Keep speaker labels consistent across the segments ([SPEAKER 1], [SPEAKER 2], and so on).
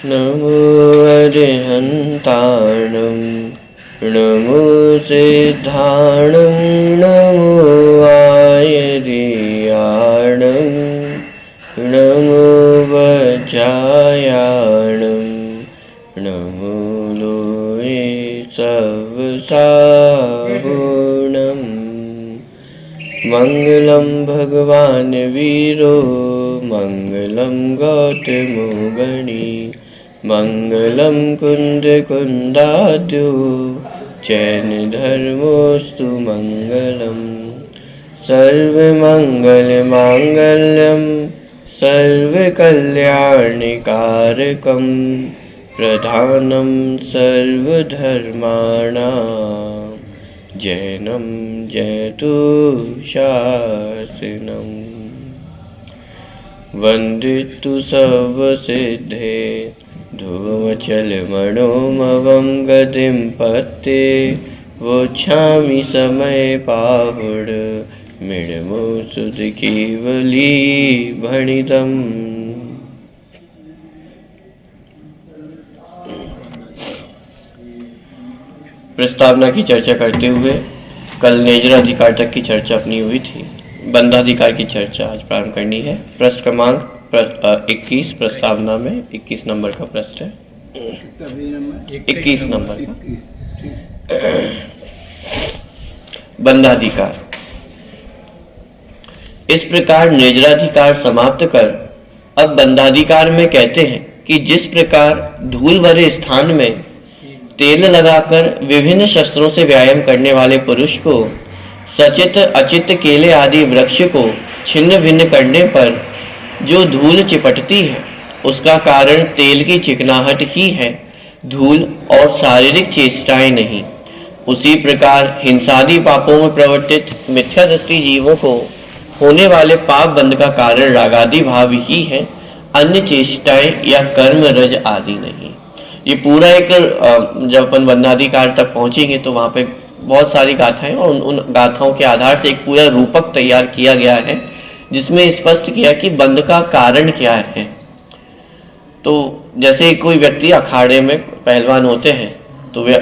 [SPEAKER 1] नमो अरिहन्ताणं नमो सिद्धाणं नमो आयर्याणं नमो वज्रायाणं नमो लोये सवसाहुणम् मंगलम भगवान वीरो मंगलम गौतमो गणी मंगलम कुंद कुंदाद्यो जैन धर्मोस्तु मंगलम सर्वमंगल मांगल्यम सर्वकल्याणकारकम प्रधानम सर्वधर्माणां जैनम जयतु शासनम् वन्दितु सर्वसिद्धे धूमचलमणोमवं गतिं पत्ते वोच्छामि समय पाहुड मृणमो सुध केवली भणितम्। प्रस्तावना की चर्चा करते हुए कल नेजराधिकार तक की चर्चा अपनी हुई थी। बंधाधिकार की चर्चा आज प्रारंभ करनी है। प्रश्न क्रमांक 21 प्रस्तावना में 21 नंबर का प्रश्न है। 21 नंबर का बंधाधिकार। इस प्रकार नेजराधिकार समाप्त कर अब बंधाधिकार में कहते हैं कि जिस प्रकार धूल भरे स्थान में तेल लगाकर विभिन्न शस्त्रों से व्यायाम करने वाले पुरुष को सचित अचित केले आदि वृक्ष को छिन्न भिन्न करने पर जो धूल चिपटती है उसका कारण तेल की चिकनाहट ही है, धूल और शारीरिक चेष्टाएं नहीं। उसी प्रकार हिंसादि पापों में प्रवर्तित मिथ्या दृष्टि जीवों को होने वाले पाप बंध का कारण रागादि भाव ही है, अन्य चेष्टाएं या कर्म रज आदि नहीं। ये पूरा एक जब अपन बंधाधिकार तक पहुंचेंगे तो वहां पे बहुत सारी गाथाएं और उन गाथाओं के आधार से एक पूरा रूपक तैयार किया गया है जिसमें स्पष्ट किया कि बंध का कारण क्या है। तो जैसे कोई व्यक्ति अखाड़े में पहलवान होते हैं तो वे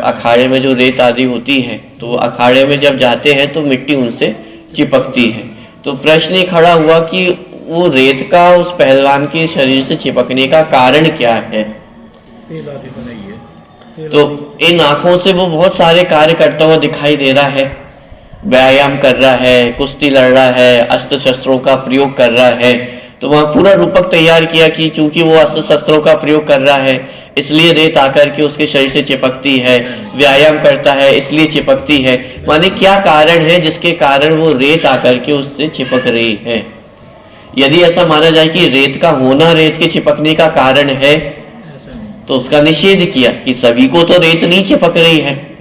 [SPEAKER 1] अखाड़े में जो रेत आदि होती है तो अखाड़े में जब जाते हैं तो मिट्टी उनसे चिपकती है। तो प्रश्न ये खड़ा हुआ कि वो रेत का उस पहलवान के शरीर से चिपकने का कारण क्या है। तो इन आंखों से वो बहुत सारे कार्य करता हुआ दिखाई दे रहा है, व्यायाम कर रहा है, कुश्ती लड़ रहा है, अस्त्र शस्त्रों का प्रयोग कर रहा है। तो वहां पूरा रूपक तैयार किया कि चूंकि वो अस्त्र शस्त्रों का प्रयोग कर रहा है इसलिए रेत आकर के उसके शरीर से चिपकती है, व्यायाम करता है इसलिए चिपकती है। माने क्या कारण है जिसके कारण वो रेत आकर के उससे चिपक रही है। यदि ऐसा माना जाए कि रेत का होना रेत के चिपकने का कारण है तो उसका निषेध किया कि सभी को तो रेत नहीं चिपक रही है।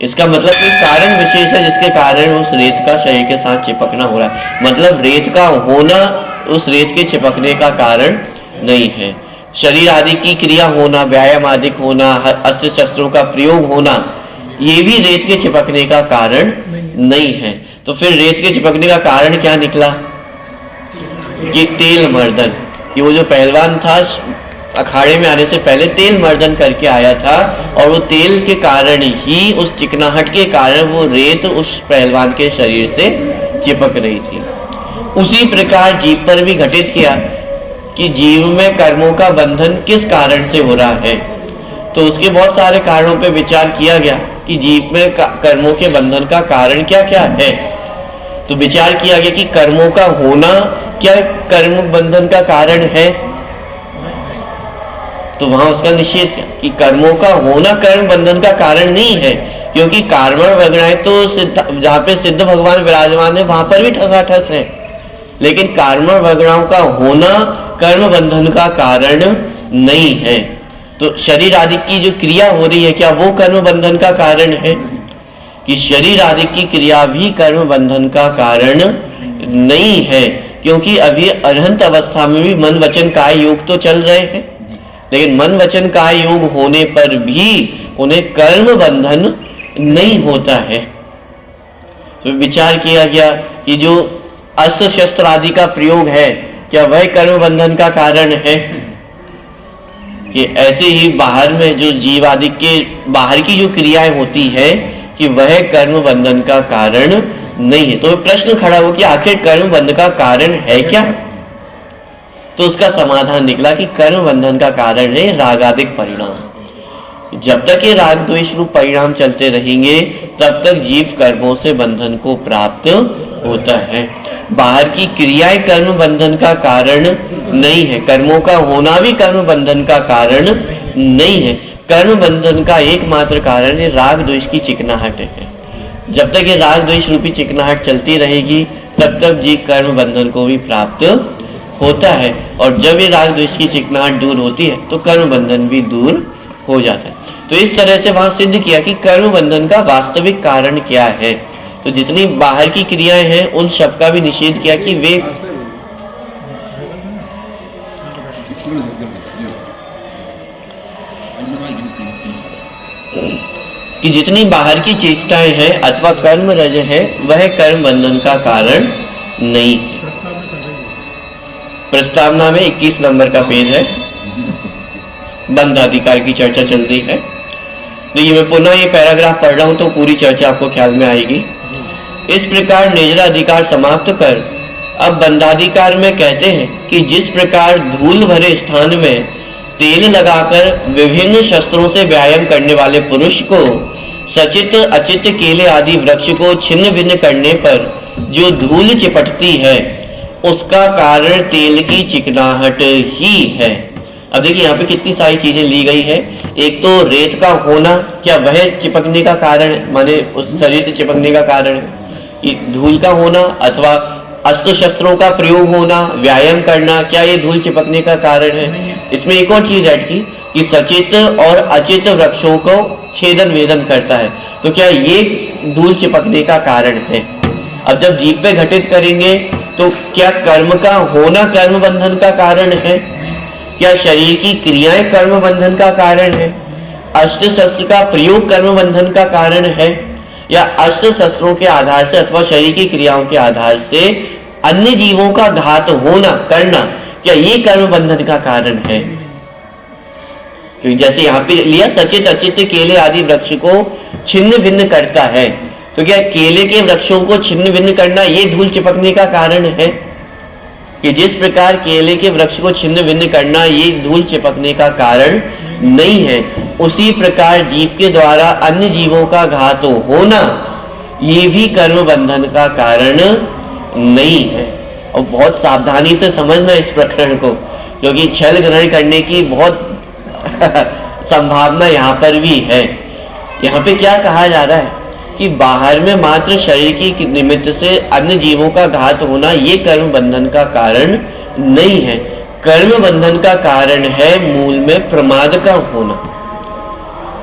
[SPEAKER 1] इसका मतलब कोई कारण विशेष है जिसके कारण उस रेत का शरीर के साथ चिपकना हो रहा है। मतलब रेत का होना उस रेत के चिपकने का कारण नहीं है। शरीर आदि की क्रिया होना, व्यायाम आदि होना, अस्त्र शस्त्रों का प्रयोग होना, ये भी रेत के चिपकने का कारण नहीं है। तो फिर रेत के चिपकने का कारण क्या निकला? ये तेल मर्दन। कि वो जो पहलवान था अखाड़े में आने से पहले तेल मर्दन करके आया था और वो तेल के कारण ही, उस चिकनाहट के कारण वो रेत उस पहलवान के शरीर से चिपक रही थी। उसी प्रकार जीव पर भी घटित किया कि जीव में कर्मों का बंधन किस कारण से हो रहा है। तो उसके बहुत सारे कारणों पे विचार किया गया कि जीव में कर्मों के बंधन का कारण क्या क्या है। तो विचार किया गया कि कर्मों का होना क्या कर्म बंधन का कारण है। तो वहां उसका निषेध किया कि कर्मों का होना कर्म बंधन का कारण नहीं है, क्योंकि कार्मण वगैरह तो जहाँ पे सिद्ध भगवान विराजमान है वहां पर भी ठसाठस है, लेकिन कार्मण वगैरह का होना कर्म बंधन का कारण नहीं है। तो शरीर आदि की जो क्रिया हो रही है क्या वो कर्म बंधन का कारण है? कि शरीर आदि की क्रिया भी कर्म बंधन का कारण नहीं है, क्योंकि अभी अरहंत अवस्था में भी मन वचन काय योग तो चल रहे हैं, लेकिन मन वचन काय योग होने पर भी उन्हें कर्म बंधन नहीं होता है। तो विचार किया गया कि जो अस्त्र शस्त्र आदि का प्रयोग है क्या वह कर्म बंधन का कारण है? कि ऐसे ही बाहर में जो जीव आदि के बाहर की जो क्रियाएं होती है कि वह कर्म बंधन का कारण नहीं है। तो प्रश्न खड़ा हो कि आखिर कर्म बंधन का कारण है क्या? तो उसका समाधान निकला कि कर्म बंधन का कारण है रागादिक परिणाम। जब तक ये राग द्वेष रूप परिणाम चलते रहेंगे तब तक जीव कर्मों से बंधन को प्राप्त होता है। बाहर की क्रियाएं कर्म बंधन का कारण नहीं है, कर्मों का होना भी कर्म बंधन का कारण नहीं है। कर्म बंधन का एकमात्र कारण है राग द्वेष की चिकनाहट है। जब तक ये राग द्वेष रूपी चिकनाहट चलती रहेगी तब तक जीव कर्म बंधन को भी प्राप्त होता है, और जब ये राग द्वेष की चिकनाहट दूर होती है तो कर्म बंधन भी दूर हो जाता है। तो इस तरह से वहां सिद्ध किया कि कर्म बंधन का वास्तविक कारण क्या है। तो जितनी बाहर की क्रियाएं हैं उन सब का भी निषेध किया कि वे जितनी बाहर की चेष्टाएं हैं अथवा कर्म रज है वह कर्म बंधन का कारण नहीं है। प्रस्तावना में 21 नंबर का पेज है, बंध अधिकार की चर्चा चल रही है। देखिए मैं पुनः ये पैराग्राफ पढ़ रहा हूं तो पूरी चर्चा आपको ख्याल में आएगी। इस प्रकार निजरा अधिकार समाप्त कर अब बंधाधिकार में कहते हैं कि जिस प्रकार धूल भरे स्थान में तेल लगाकर विभिन्न शस्त्रों से व्यायाम करने वाले पुरुष को सचित अचित केले आदि वृक्ष को छिन्न भिन्न करने पर जो धूल चिपटती है उसका कारण तेल की चिकनाहट ही है। अब देखिए यहाँ पे कितनी सारी चीजें ली गई है। एक तो रेत का होना, क्या वह चिपकने का कारण है, माने उस शरीर से चिपकने का कारण है? कि धूल का होना अथवा अस्त्र शस्त्रों का प्रयोग होना, व्यायाम करना, क्या ये धूल चिपकने का कारण है? इसमें एक और चीज ऐड की कि सचित और अचित वृक्षों को छेदन वेदन करता है, तो क्या ये धूल चिपकने का कारण है? अब जब जीव पे घटित करेंगे तो क्या कर्म का होना कर्म बंधन का कारण है? क्या शरीर की क्रियाएं कर्म बंधन का कारण है? अस्त्र शस्त्र का प्रयोग कर्म बंधन का कारण है? या अस्त्र शस्त्रों के आधार से अथवा शरीर की क्रियाओं के आधार से अन्य जीवों का घात होना करना, क्या ये कर्म बंधन का कारण है? क्योंकि जैसे यहाँ पे लिया सचित अचित केले आदि वृक्ष को छिन्न भिन्न करता है, तो क्या केले के वृक्षों को छिन्न भिन्न करना ये धूल चिपकने का कारण है? कि जिस प्रकार केले के वृक्ष को छिन्न भिन्न करना ये धूल चिपकने का कारण नहीं है, उसी प्रकार जीव के द्वारा अन्य जीवों का घात होना ये भी कर्म बंधन का कारण नहीं है। और बहुत सावधानी से समझना इस प्रकरण को, क्योंकि छल ग्रहण करने की बहुत संभावना यहाँ पर भी है। यहाँ पे क्या कहा जा रहा है कि बाहर में मात्र शरीर की निमित्त से अन्य जीवों का घात होना ये कर्म बंधन का कारण नहीं है। कर्म बंधन का कारण है मूल में प्रमाद का होना।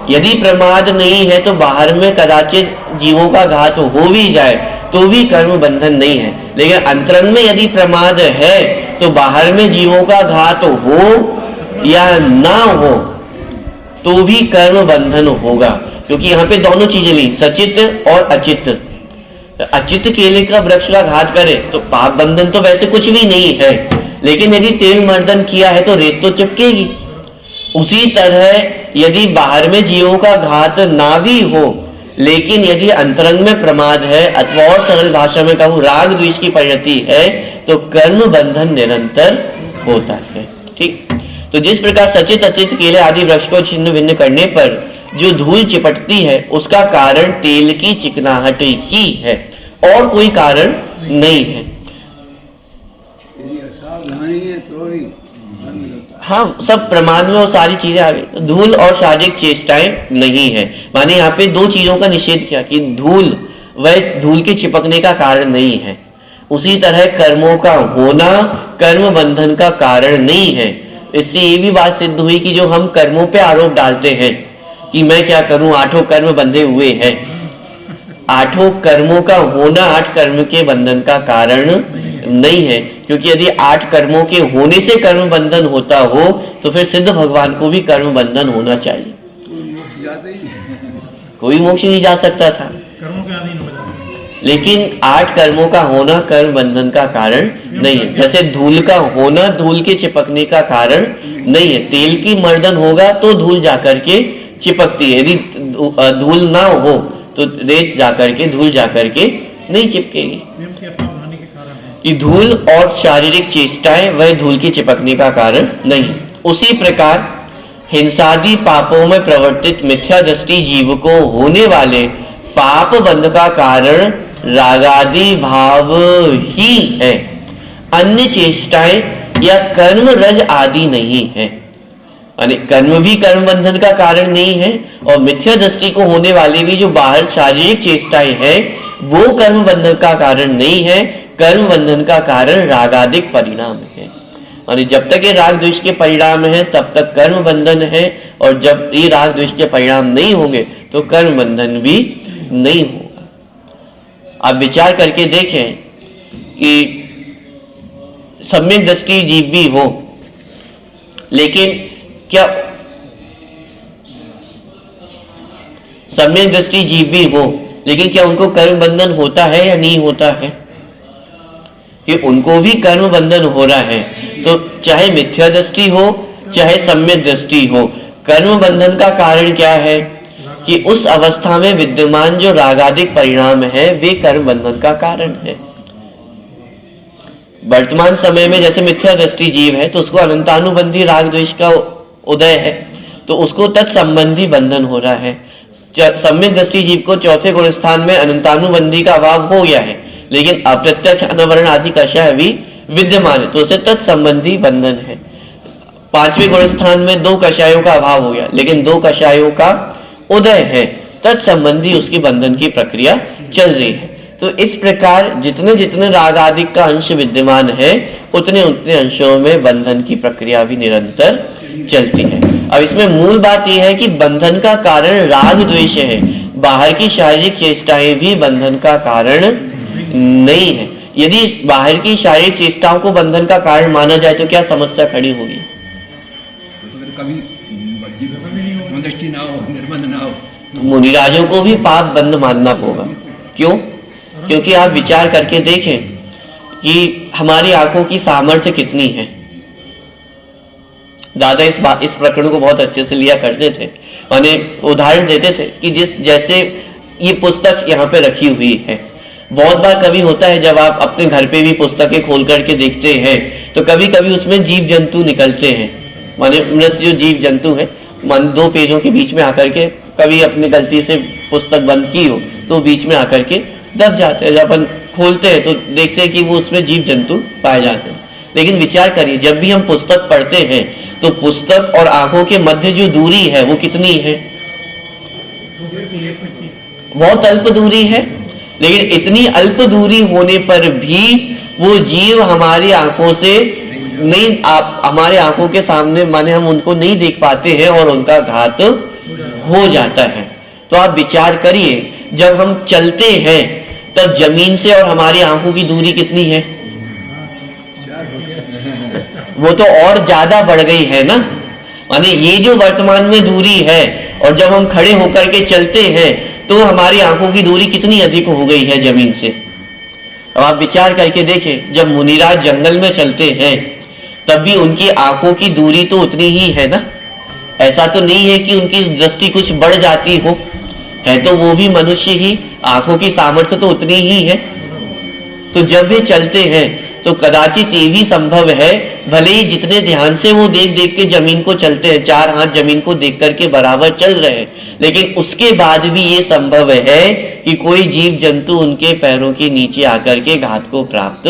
[SPEAKER 1] यदि प्रमाद नहीं है तो बाहर में कदाचित जीवों का घात हो भी जाए तो भी कर्म बंधन नहीं है, लेकिन अंतरंग में यदि प्रमाद है तो बाहर में जीवों का घात हो या ना हो तो भी कर्म बंधन होगा। क्योंकि यहाँ पे दोनों चीजें ली, सचित और अचित। अचित केले का वृक्ष का घात करे तो पाप बंधन तो वैसे कुछ भी नहीं है, लेकिन यदि तेल मर्दन किया है तो रेत तो चिपकेगी। उसी तरह यदि बाहर में जीवों का घात ना भी हो, लेकिन यदि अंतरंग में प्रमाद है अथवा और सरल भाषा में कहूं राग द्वेष की परिणति है तो कर्म बंधन निरंतर होता है। ठीक, तो जिस प्रकार सचित अचित केले आदि वृक्ष को छिन्न भिन्न करने पर जो धूल चिपटती है उसका कारण तेल की चिकनाहट ही है और कोई कारण नहीं है। हाँ, सब प्रमाद में वो सारी चीजें आ गई। धूल और शारीरिक चेष्टाएं नहीं है, माने यहाँ पे दो चीजों का निषेध किया कि धूल वह धूल के चिपकने का कारण नहीं है। उसी तरह कर्मों का होना कर्म बंधन का कारण नहीं है। इससे ये भी बात सिद्ध हुई कि जो हम कर्मों पे आरोप डालते हैं कि मैं क्या करूं, आठों कर्म बंधे हुए हैं, आठों कर्मों का होना आठ कर्म के बंधन का कारण नहीं है। क्योंकि यदि आठ कर्मों के होने से कर्म बंधन होता हो तो फिर सिद्ध भगवान को भी कर्म बंधन होना चाहिए। कोई मोक्ष नहीं जा सकता था,
[SPEAKER 2] कर्मों के अधीन हो जाता।
[SPEAKER 1] लेकिन 8 कर्मों का होना कर्म बंधन का कारण नहीं है। जैसे धूल का होना धूल के चिपकने का कारण नहीं है। तेल की मर्दन होगा तो धूल जाकर के चिपकती है, यदि धूल ना हो तो रेत जाकर के धूल जाकर के नहीं चिपकेगी। कि धूल और शारीरिक चेष्टाएं वह धूल के चिपकने का कारण नहीं। उसी प्रकार हिंसादि पापों में प्रवर्तित मिथ्या दृष्टि जीव को होने वाले पाप बंध का कारण रागादि भाव ही है, अन्य चेष्टाएं या कर्म रज आदि नहीं है। यानी कर्म भी कर्म बंधन का कारण नहीं है और मिथ्या दृष्टि को होने वाली भी जो बाहर शारीरिक चेष्टाएं हैं वो कर्म बंधन का कारण नहीं है। कर्म बंधन का कारण रागादिक परिणाम है। और जब तक ये राग द्वेष के परिणाम है तब तक कर्म बंधन है, और जब ये राग द्वेष के परिणाम नहीं होंगे तो कर्म बंधन भी नहीं होगा। आप विचार करके देखें कि सम्यक दृष्टि जीव भी हो, लेकिन क्या सम्यक दृष्टि जीव भी हो लेकिन क्या उनको कर्म बंधन होता है या नहीं होता है? कि उनको भी कर्म बंधन हो रहा है। तो चाहे मिथ्या दृष्टि हो चाहे सम्यक दृष्टि हो, कर्म बंधन का कारण क्या है? कि उस अवस्था में विद्यमान जो रागादिक परिणाम है वे कर्म बंधन का कारण है। वर्तमान समय में जैसे मिथ्या दृष्टि जीव है तो उसको अनंतानुबंधी राग द्वेष का उदय है, तो उसको तत्संबंधी बंधन हो रहा है। सम्यक दृष्टि जीव को चौथे गुण स्थान में अनंतानुबंधी का अभाव हो गया है, लेकिन अप्रत्यक्ष अनवरण आदि कषाय भी विद्यमान है, तो उसे तत्संबंधी बंधन है। पांचवें गुण स्थान में 2 कषायों का अभाव हो गया, लेकिन 2 कषायों का उदय है, तत्संबंधी उसकी बंधन की प्रक्रिया चल रही है। तो इस प्रकार जितने जितने राग आदि का अंश विद्यमान है उतने उतने अंशों में बंधन की प्रक्रिया भी निरंतर चलती है। अब इसमें मूल बात यह है कि बंधन का कारण राग द्वेष है, बाहर की शारीरिक चेष्टाएं भी बंधन का कारण नहीं है। यदि बाहर की शारीरिक चेष्टाओं को बंधन का कारण माना जाए तो क्या समस्या खड़ी होगी? मुनिराजों को भी पाप बंध मानना होगा। क्यों? क्योंकि आप विचार करके देखें कि हमारी आंखों की सामर्थ्य कितनी है। दादा इस प्रकरण को बहुत अच्छे से लिया करते थे, माने उदाहरण देते थे कि जैसे ये पुस्तक यहाँ पे रखी हुई है, बहुत बार कभी होता है जब आप अपने घर पे भी पुस्तकें खोल करके देखते हैं तो कभी कभी उसमें जीव जंतु निकलते हैं, माने मृत जो जीव जंतु है, मान 2 पेजों के बीच में आकर के कभी अपनी गलती से पुस्तक बंद की हो तो बीच में आकर के दब जाते हैं। जब अपन खोलते हैं तो देखते हैं कि वो उसमें जीव जंतु पाए जाते हैं। लेकिन विचार करिए, जब भी हम पुस्तक पढ़ते हैं तो पुस्तक और आंखों के मध्य जो दूरी है वो कितनी है? बहुत अल्प दूरी है। लेकिन इतनी अल्प दूरी होने पर भी वो जीव हमारी आंखों से नहीं, हमारे आंखों के सामने माने हम उनको नहीं देख पाते हैं और उनका घात हो जाता है। तो आप विचार करिए, जब हम चलते हैं तब जमीन से और हमारी आंखों की दूरी कितनी है? वो तो और ज्यादा बढ़ गई है ना। माने ये जो वर्तमान में दूरी है और जब हम खड़े होकर के चलते हैं तो हमारी आंखों की दूरी कितनी अधिक हो गई है जमीन से। अब आप विचार करके देखें, जब मुनिराज जंगल में चलते हैं तब भी उनकी आंखों की दूरी तो उतनी ही है ना। ऐसा तो नहीं है कि उनकी दृष्टि कुछ बढ़ जाती हो, है तो वो भी मनुष्य ही, आंखों की सामर्थ्य तो उतनी ही है। तो जब वे चलते हैं तो कदाचित ये भी संभव है, भले ही जितने ध्यान से वो देख देख के जमीन को चलते हैं, 4 हाथ जमीन को देख करके बराबर चल रहे हैं, लेकिन उसके बाद भी ये संभव है कि कोई जीव जंतु उनके पैरों के नीचे आकर के घात को प्राप्त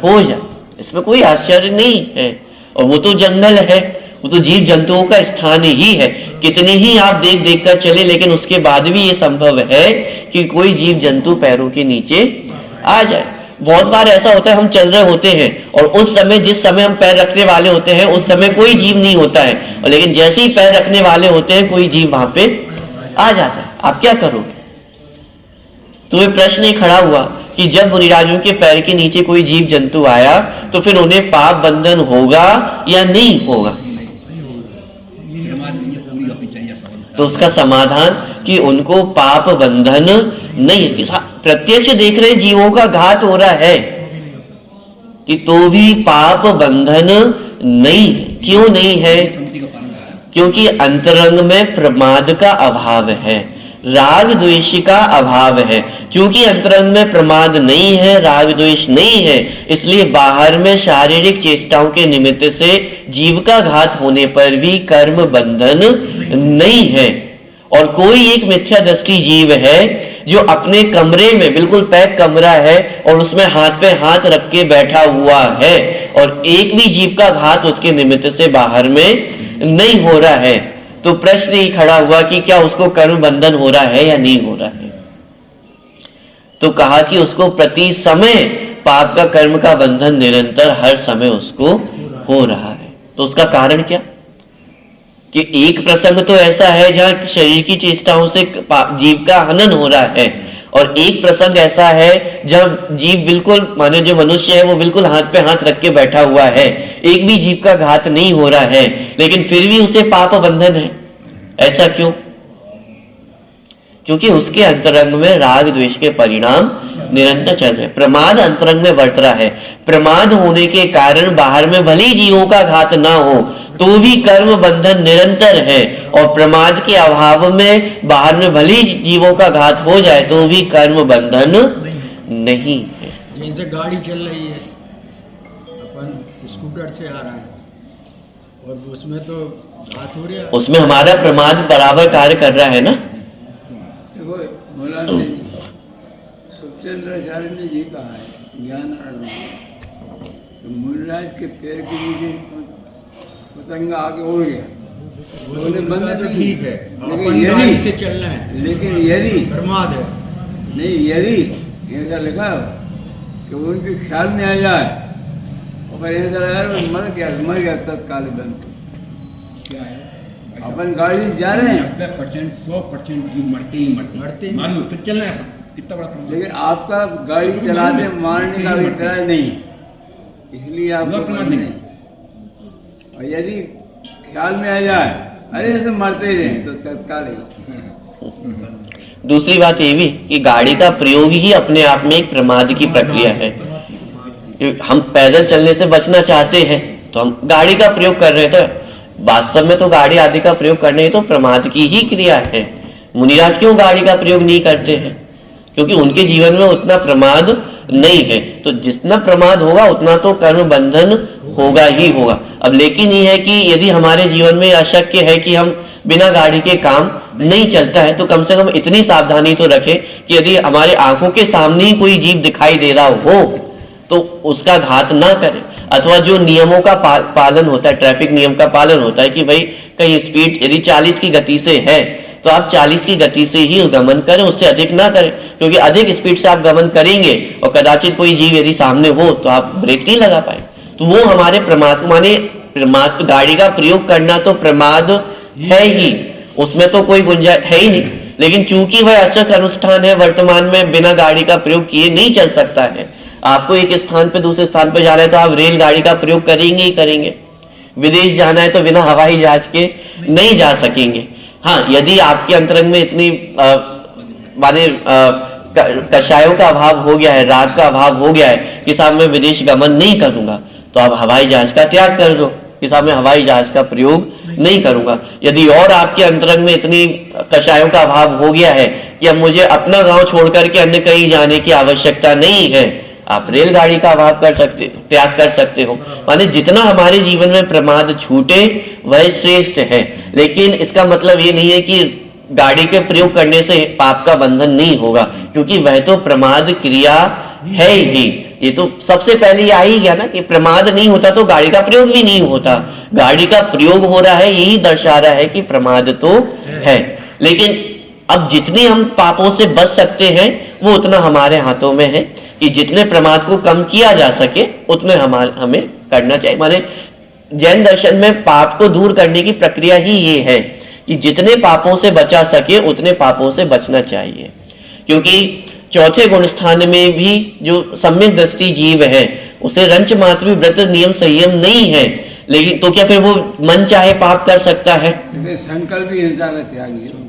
[SPEAKER 1] हो जाए। इसमें कोई आश्चर्य नहीं है। और वो तो जंगल है, वो तो जीव जंतुओं का स्थान ही है। कितने ही आप देख देख कर चले, लेकिन उसके बाद भी ये संभव है कि कोई जीव जंतु पैरों के नीचे आ जाए। बहुत बार ऐसा होता है, हम चल रहे होते हैं और उस समय जिस समय हम पैर रखने वाले होते हैं उस समय कोई जीव नहीं होता है, और लेकिन जैसे ही पैर रखने वाले होते हैं कोई जीव वहां पे आ जाता है। आप क्या करोगे? तो ये प्रश्न ही खड़ा हुआ कि जब मुनिराजों के पैर के नीचे कोई जीव जंतु आया तो फिर उन्हें पाप बंधन होगा या नहीं होगा? तो उसका समाधान कि उनको पाप बंधन नहीं है। प्रत्यक्ष देख रहे जीवों का घात हो रहा है कि तो भी पाप बंधन नहीं है। क्यों नहीं है? क्योंकि अंतरंग में प्रमाद का अभाव है, राग द्वेष का अभाव है। क्योंकि अंतरंग में प्रमाद नहीं है, राग द्वेष नहीं है, इसलिए बाहर में शारीरिक चेष्टाओं के निमित्त से जीव का घात होने पर भी कर्म बंधन नहीं है। और कोई एक मिथ्या दृष्टि जीव है जो अपने कमरे में, बिल्कुल पैक कमरा है और उसमें हाथ पे हाथ रख के बैठा हुआ है और एक भी जीव का घात उसके निमित्त से बाहर में नहीं हो रहा है, तो प्रश्न ही खड़ा हुआ कि क्या उसको कर्म बंधन हो रहा है या नहीं हो रहा है। तो कहा कि उसको प्रति समय पाप का कर्म का बंधन निरंतर हर समय उसको हो रहा है। तो उसका कारण क्या? कि एक प्रसंग तो ऐसा है जहां शरीर की चेष्टाओं से जीव का हनन हो रहा है और एक प्रसंग ऐसा है जब जीव बिल्कुल, माने जो मनुष्य है वो बिल्कुल हाथ पे हाथ रख के बैठा हुआ है, एक भी जीव का घात नहीं हो रहा है, लेकिन फिर भी उसे पाप बंधन है। ऐसा क्यों? क्योंकि उसके अंतरंग में राग द्वेष के परिणाम निरंतर चल रहे, प्रमाद अंतरंग में बढ़ रहा है। प्रमाद होने के कारण बाहर में भले ही जीवों का घात ना हो तो भी कर्म बंधन निरंतर है, और प्रमाद के अभाव में बाहर में भले ही जीवों का घात हो जाए तो भी कर्म बंधन नहीं है।
[SPEAKER 2] जैसे गाड़ी चल रही है, अपन स्कूटर से आ रहा है और उसमें तो घात हो रहा है,
[SPEAKER 1] उसमें हमारा प्रमाद बराबर कार्य कर रहा है ना।
[SPEAKER 3] सुखचंद्राचार्य ने ये कहा है ज्ञान मूलराज के पैर के नीचे पतंग आगे उड़ गया, उन्हें बंद नहीं, ठीक है, लेकिन यदि
[SPEAKER 2] से चलना है,
[SPEAKER 3] लेकिन यदि
[SPEAKER 2] प्रमाद है
[SPEAKER 3] नहीं, यदि ऐसा लिखा कि उनके ख्याल में आ जाए और ऐसा लगा मर गया तत्काल बंद। क्या है, अपन गाड़ी जा रहे हैं
[SPEAKER 2] 100% मरते ही मरते मान लो फिर चलना है, कितना बड़ा,
[SPEAKER 3] लेकिन आपका गाड़ी चलाते मारने का अभिप्राय नहीं है, इसलिए आपको नहीं। और यदि ख्याल में आ जाए अरे ऐसे मरते ही रहे तो तत्काल ही।
[SPEAKER 1] दूसरी बात ये भी कि गाड़ी का प्रयोग ही अपने आप में एक प्रमाद की प्रक्रिया है। हम पैदल चलने से बचना चाहते हैं तो हम गाड़ी का प्रयोग कर रहे हैं, तो वास्तव में तो गाड़ी आदि का प्रयोग करने तो प्रमाद की ही क्रिया है। मुनिराज क्यों गाड़ी का प्रयोग नहीं करते हैं? क्योंकि उनके जीवन में उतना प्रमाद नहीं है। तो जितना प्रमाद होगा उतना तो कर्म बंधन होगा ही होगा। अब लेकिन ये है कि यदि हमारे जीवन में अशक्य है कि हम बिना गाड़ी के काम नहीं चलता है, तो कम से कम इतनी सावधानी तो रखें कि यदि हमारे आंखों के सामने ही कोई जीव दिखाई दे रहा हो तो उसका घात ना करें, अथवा जो नियमों का पालन होता है, ट्रैफिक नियम का पालन होता है कि भाई कहीं स्पीड यदि 40 की गति से है तो आप 40 की गति से ही गमन करें, उससे अधिक ना करें, क्योंकि अधिक स्पीड से आप गमन करेंगे और कदाचित कोई जीव यदि सामने हो तो आप ब्रेक नहीं लगा पाए, तो वो हमारे प्रमाद, माने प्रमाद, गाड़ी का प्रयोग करना तो प्रमाद है ही, उसमें तो कोई गुंजाइश है ही नहीं। लेकिन चूंकि वह अचक अनुष्ठान है, वर्तमान में बिना गाड़ी का प्रयोग किए नहीं चल सकता है। आपको एक स्थान पे दूसरे स्थान पे जाना है तो आप रेलगाड़ी का प्रयोग करेंगे ही करेंगे। विदेश जाना है तो बिना हवाई जहाज के नहीं जा सकेंगे। हाँ, यदि आपके अंतरंग में इतनी माने कषायों का अभाव हो गया है, राग का अभाव हो गया है कि साहब मैं विदेश गमन नहीं करूंगा, तो आप हवाई जहाज का त्याग कर दो कि साहब मैं हवाई जहाज का प्रयोग नहीं करूंगा। यदि और आपके अंतरंग में इतनी कषायों का अभाव हो गया है कि अब मुझे अपना गांव छोड़कर के अन्य कहीं जाने की आवश्यकता नहीं है, आप रेलगाड़ी का अभाव कर सकते, त्याग कर सकते हो। माने जितना हमारे जीवन में प्रमाद छूटे वह श्रेष्ठ है। लेकिन इसका मतलब ये नहीं है कि गाड़ी के प्रयोग करने से पाप का बंधन नहीं होगा, क्योंकि वह तो प्रमाद क्रिया है ही। ये तो सबसे पहले आ ही गया ना कि प्रमाद नहीं होता तो गाड़ी का प्रयोग भी नहीं होता। गाड़ी का प्रयोग हो रहा है, यही दर्शा रहा है कि प्रमाद तो है। लेकिन अब जितनी हम पापों से बच सकते हैं वो उतना हमारे हाथों में है कि जितने प्रमाद को कम किया जा सके उतने हमें करना चाहिए। माने जैन दर्शन में पाप को दूर करने की प्रक्रिया ही ये है कि जितने पापों से बचा सके उतने पापों से बचना चाहिए। क्योंकि चौथे गुण स्थान में भी जो सम्यक दृष्टि जीव है उसे रंच मात्र व्रत नियम संयम नहीं है, लेकिन तो क्या फिर वो मन चाहे पाप कर सकता है?
[SPEAKER 3] संकल्प ही हिंसा का त्याग है।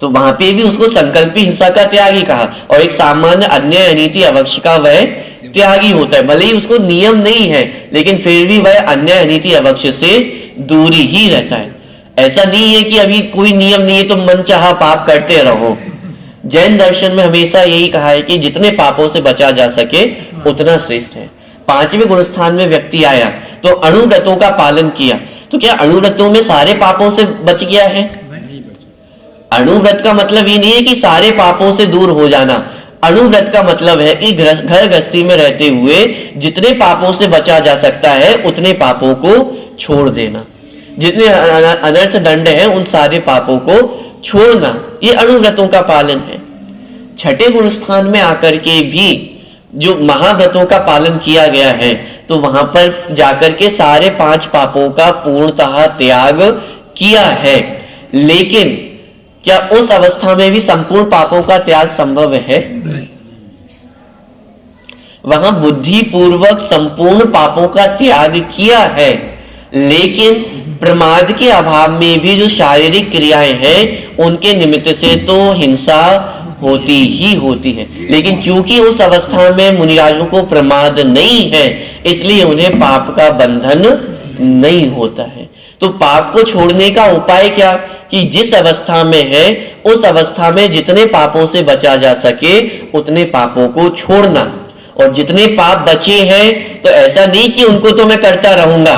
[SPEAKER 1] तो वहां पे भी उसको संकल्पी हिंसा का त्यागी कहा। और एक सामान्य अन्याय अनीति अवक्ष का वह त्यागी होता है, भले ही उसको नियम नहीं है लेकिन फिर भी वह अन्याय अनीति अवक्ष से दूरी ही रहता है। ऐसा नहीं है कि अभी कोई नियम नहीं है तो मनचाहा पाप करते रहो। जैन दर्शन में हमेशा यही कहा है कि जितने पापों से बचा जा सके उतना श्रेष्ठ है। 5वें गुण स्थान में व्यक्ति आया तो अणुव्रतों का पालन किया, तो क्या अणुव्रतों में सारे पापों से बच गया है? अणुव्रत का मतलब ये नहीं है कि सारे पापों से दूर हो जाना। अणुव्रत का मतलब है कि घर गृहस्थी में रहते हुए जितने पापों से बचा जा सकता है उतने पापों को छोड़ देना, जितने अनर्थ दंड है उन सारे पापों को छोड़ना, ये अणुव्रतों का पालन है। 6ठे गुण स्थान में आकर के भी जो महाव्रतों का पालन किया गया है तो वहां पर जाकर के सारे 5 पापों का पूर्णतः त्याग किया है। लेकिन क्या उस अवस्था में भी संपूर्ण पापों का त्याग संभव है? वहां बुद्धि पूर्वक संपूर्ण पापों का त्याग किया है, लेकिन प्रमाद के अभाव में भी जो शारीरिक क्रियाएं हैं उनके निमित्त से तो हिंसा होती ही होती है। लेकिन चूंकि उस अवस्था में मुनिराजों को प्रमाद नहीं है इसलिए उन्हें पाप का बंधन नहीं होता है। तो पाप को छोड़ने का उपाय क्या कि जिस अवस्था में है उस अवस्था में जितने पापों से बचा जा सके उतने पापों को छोड़ना। और जितने पाप बचे हैं तो ऐसा नहीं कि उनको तो मैं करता रहूंगा,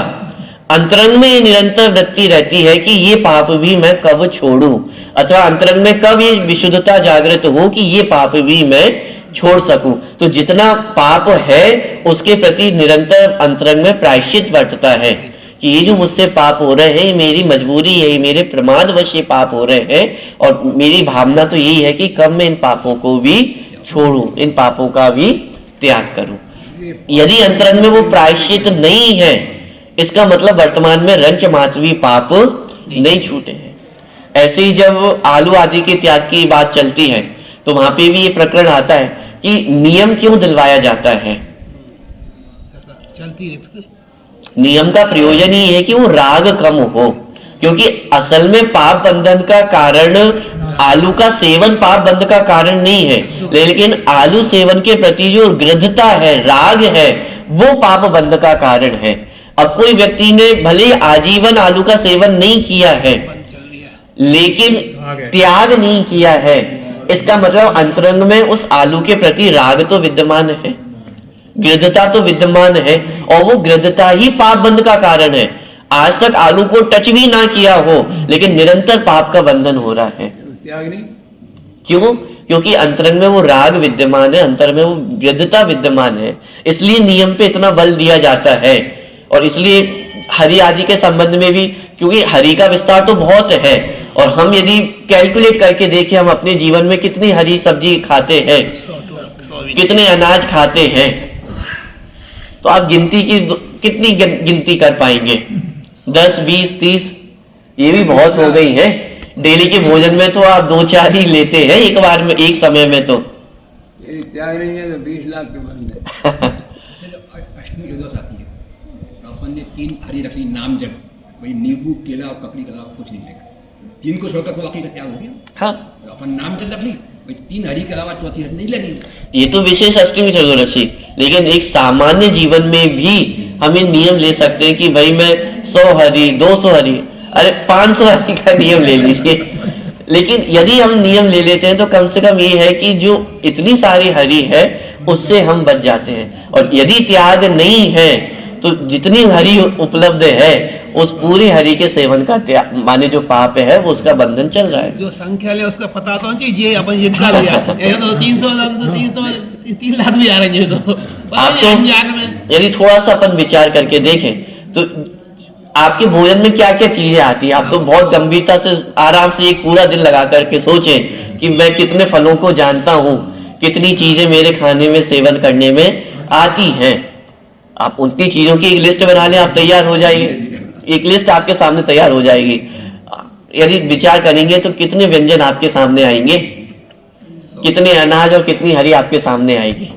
[SPEAKER 1] अंतरंग में निरंतर वृत्ति रहती है कि ये पाप भी मैं कब छोड़ूं, अथवा अंतरंग में कब ये विशुद्धता जागृत हो कि ये पाप भी मैं छोड़ सकूं। तो जितना पाप है उसके प्रति निरंतर अंतरंग में प्रायश्चित बरतता है कि ये जो मुझसे पाप हो रहे हैं ये मेरी मजबूरी है, ये मेरे प्रमादवश ये पाप हो रहे हैं और मेरी भावना तो यही है कि कब मैं इन पापों को भी छोड़ूं, इन पापों का भी त्याग करूं। यदि अंतरंग में वो प्रायश्चित नहीं है इसका मतलब वर्तमान में रंच मात्र भी पाप नहीं छूटे हैं। ऐसे ही जब आलू आदि के त्याग की बात चलती है तो वहां पे भी ये प्रकरण आता है कि नियम क्यों दिलवाया जाता है। नियम का प्रयोजन ही है कि वो राग कम हो, क्योंकि असल में पाप बंधन का कारण आलू का सेवन पाप बंध का कारण नहीं है, लेकिन आलू सेवन के प्रति जो गृद्धता है, राग है, वो पाप बंध का कारण है। अब कोई व्यक्ति ने भले आजीवन आलू का सेवन नहीं किया है लेकिन त्याग नहीं किया है, इसका मतलब अंतरंग में उस आलू के प्रति राग तो विद्यमान है, गृद्धता तो विद्यमान है और वो गृद्धता ही पाप बंध का कारण है। आज तक आलू को टच भी ना किया हो लेकिन निरंतर पाप का बंधन हो रहा है।
[SPEAKER 3] त्याग नहीं
[SPEAKER 1] क्यों? क्योंकि अंतरंग में वो राग विद्यमान है, अंतर में वो गृद्धता विद्यमान है, इसलिए नियम पे इतना बल दिया जाता है। और इसलिए हरि आदि के संबंध में भी, क्योंकि हरि का विस्तार तो बहुत है और हम यदि कैलकुलेट करके देखें हम अपने जीवन में कितनी हरी सब्जी खाते हैं, कितने अनाज खाते हैं, तो आप गिनती की कितनी गिनती कर पाएंगे? 10, 20, 30 ये भी बहुत हो गई है। डेली के भोजन में तो आप 2-4 ही लेते हैं एक बार में, एक समय में। तो
[SPEAKER 3] यदि त्याग नहीं है तो 20 लाख के बंद है।
[SPEAKER 4] अष्टमी प्रदोष आती है तो अपन ने 3 हरी रख ली नाम जब, वही नींबू केला और ककड़ी के अलावा कुछ नहीं लेगा, 3 को छोड़कर तो बाकी का त्याग हो गया।
[SPEAKER 1] हाँ,
[SPEAKER 4] तो अपन नाम जब रख ली, भाई 3 हरी के अलावा चौथी हरी नहीं लगी।
[SPEAKER 1] ये तो विशेष अष्टमी चतुर्दशी, लेकिन एक सामान्य जीवन में भी हम ये नियम ले सकते हैं कि भाई मैं 100 हरी, 200 हरी, अरे 500 हरी का नियम ले लीजिए। लेकिन यदि हम नियम ले लेते हैं तो कम से कम ये है कि जो इतनी सारी हरी है उससे हम बच जाते हैं। और यदि त्याग नहीं है तो जितनी हरी उपलब्ध है उस पूरी हरी के सेवन का त्याग माने जो पाप है वो उसका बंधन चल रहा है।
[SPEAKER 5] जो संख्या है उसका पता तो चाहिए, ये अपन जितना लिया ये तो 3 लाख भी आ रहे हैं। तो
[SPEAKER 1] आप तो यदि थोड़ा सा अपन विचार करके देखें तो आपके भोजन में क्या क्या चीजें आती है, आप तो बहुत गंभीरता से आराम से एक पूरा दिन लगा करके सोचें कि मैं कितने फलों को जानता हूं, कितनी चीजें मेरे खाने में सेवन करने में आती हैं। आप उतनी चीजों की एक लिस्ट बना लें, आप तैयार हो जाइए, एक लिस्ट आपके सामने तैयार हो जाएगी। यदि विचार करेंगे तो कितने व्यंजन आपके सामने आएंगे, कितने अनाज और कितनी हरी आपके सामने आएगी।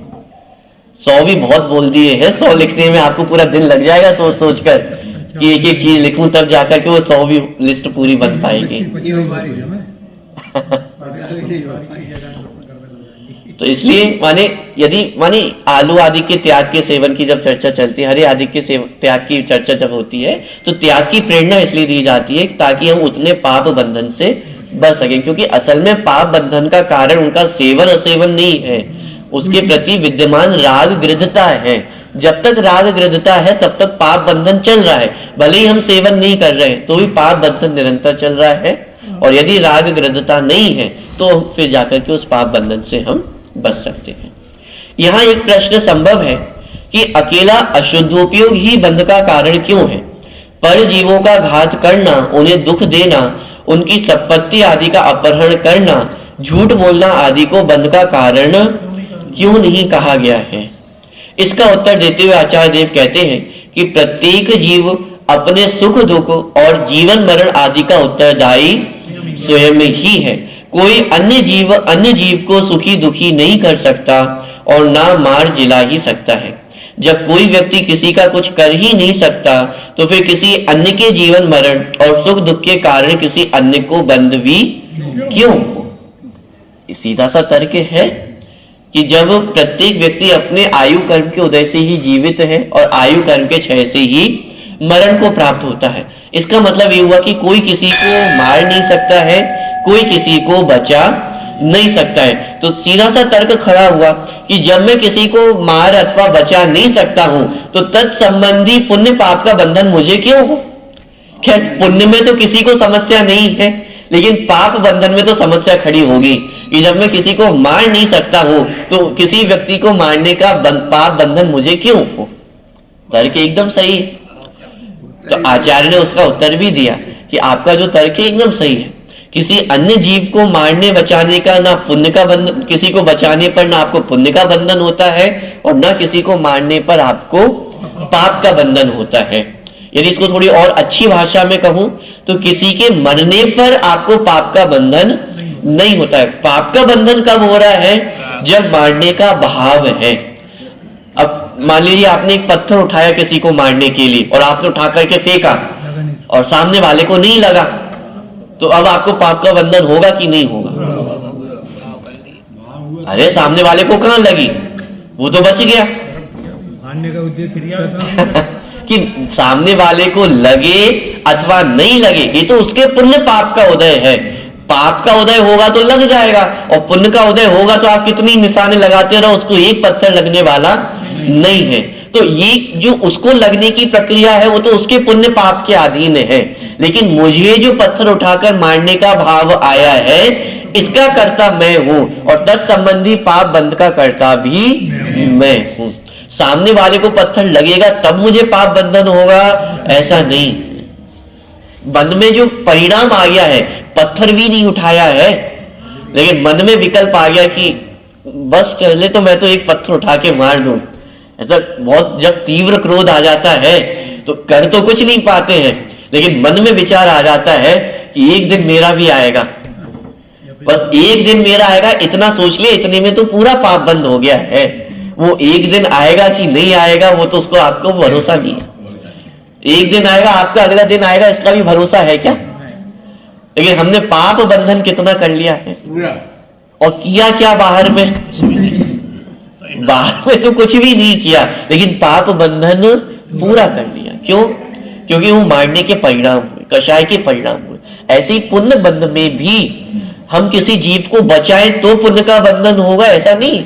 [SPEAKER 1] 100 भी बहुत बोल दिए हैं, 100 लिखने में आपको पूरा दिन लग जाएगा सोच सोच कर कि एक एक चीज लिखूं तब जाकर के वो 100 भी लिस्ट पूरी बन पाएगी।
[SPEAKER 3] ये हमारी कभी नहीं हो पाई।
[SPEAKER 1] तो इसलिए माने आलू आदि के त्याग के सेवन की जब चर्चा चलती है, हरे आदि के त्याग की चर्चा जब होती है, तो त्याग की प्रेरणा इसलिए दी जाती है ताकि हम उतने पाप बंधन से बच सकें, क्योंकि असल में पाप बंधन का कारण उनका सेवन असेवन नहीं है, उसके प्रति विद्यमान राग गृद्धता है। जब तक राग गृद्धता है तब तक पाप बंधन चल रहा है, भले ही हम सेवन नहीं कर रहे हैं तो भी पाप बंधन निरंतर चल रहा है। और यदि राग गृद्धता नहीं है तो फिर जाकर के उस पाप बंधन से हम बच सकते हैं। यहाँ एक प्रश्न संभव है कि अकेला अशुद्धोपयोग ही बंध का कारण क्यों है? पर जीवों का घात करना, उन्हें दुख देना, उनकी संपत्ति आदि का अपहरण करना, झूठ बोलना आदि को बंध का कारण क्यों नहीं कहा गया है? इसका उत्तर देते हुए आचार्य देव कहते हैं कि प्रत्येक जीव अपने सुख दुख और जीवन मरण आदि का उत्तरदायी स्वयं ही है। कोई अन्य जीव को सुखी दुखी नहीं कर सकता और ना मार जिला ही सकता है। जब कोई व्यक्ति किसी का कुछ कर ही नहीं सकता तो फिर किसी अन्य के जीवन मरण और सुख दुख के कारण किसी अन्य को बंध भी क्यों? सीधा सा तर्क है कि जब प्रत्येक व्यक्ति अपने आयु कर्म के उदय से ही जीवित है और आयु कर्म के क्षय से ही मरण को प्राप्त होता है, इसका मतलब ये हुआ कि कोई किसी को मार नहीं सकता है, कोई किसी को बचा नहीं सकता है। तो सीधा सा तर्क खड़ा हुआ कि जब मैं किसी को मार अथवा बचा नहीं सकता हूं तो तत्संबंधी पुण्य पाप का बंधन मुझे क्यों हो? खैर, पुण्य में तो किसी को समस्या नहीं है, लेकिन पाप बंधन में तो समस्या खड़ी होगी कि जब मैं किसी को मार नहीं सकता हूं तो किसी व्यक्ति को मारने का पाप बंधन मुझे क्यों हो? तर्क एकदम सही है। तो आचार्य ने उसका उत्तर भी दिया कि आपका जो तर्क है एकदम सही है। किसी अन्य जीव को मारने बचाने का ना पुण्य का बंधन, किसी को बचाने पर ना आपको पुण्य का बंधन होता है और ना किसी को मारने पर आपको पाप का बंधन होता है। यदि इसको थोड़ी और अच्छी भाषा में कहूं तो किसी के मरने पर आपको पाप का बंधन नहीं होता है। पाप का बंधन कब हो रहा है? जब मारने का भाव है। अब मान लीजिए आपने एक पत्थर उठाया किसी को मारने के लिए और आपने उठा करके फेंका और सामने वाले को नहीं लगा, तो अब आपको पाप का बंधन होगा कि नहीं होगा? अरे सामने वाले को कहां लगी, वो तो बच गया।
[SPEAKER 2] मारने का उद्देश्य क्रिया
[SPEAKER 1] कि सामने वाले को लगे अथवा नहीं लगे, ये तो उसके पुण्य पाप का उदय है। पाप का उदय होगा तो लग जाएगा और पुण्य का उदय होगा तो आप कितनी निशाने लगाते रहो, उसको एक पत्थर लगने वाला नहीं है। तो ये जो उसको लगने की प्रक्रिया है वो तो उसके पुण्य पाप के अधीन है, लेकिन मुझे जो पत्थर उठाकर मारने का भाव आया है इसका कर्ता मैं हूं और तत्संबंधी पाप बंध का कर्ता भी मैं हूं। सामने वाले को पत्थर लगेगा तब मुझे पाप बंधन होगा, ऐसा नहीं। बंध में जो परिणाम आ गया है, पत्थर भी नहीं उठाया है लेकिन मन में विकल्प आ गया कि बस पहले तो मैं तो एक पत्थर उठा के मार दूं। ऐसा बहुत जब तीव्र क्रोध आ जाता है तो कर तो कुछ नहीं पाते हैं, लेकिन मन में विचार आ जाता है कि एक दिन मेरा भी आएगा, बस एक दिन मेरा आएगा, इतना सोच ले, इतने में तो पूरा पाप बंद हो गया है। वो एक दिन आएगा कि नहीं आएगा वो तो उसको आपको भरोसा नहीं है। एक दिन आएगा, आपका अगला दिन आएगा, इसका भी भरोसा है क्या? लेकिन हमने पाप बंधन कितना कर लिया है
[SPEAKER 3] पूरा,
[SPEAKER 1] और किया क्या बाहर में? बाहर में तो कुछ भी नहीं किया, लेकिन पाप बंधन पूरा कर लिया। क्यों? क्योंकि वो मारने के परिणाम हुए, कषाय के परिणाम हुए। ऐसे ही पुण्य बंध में भी हम किसी जीव को बचाएं तो पुण्य का बंधन होगा, ऐसा नहीं।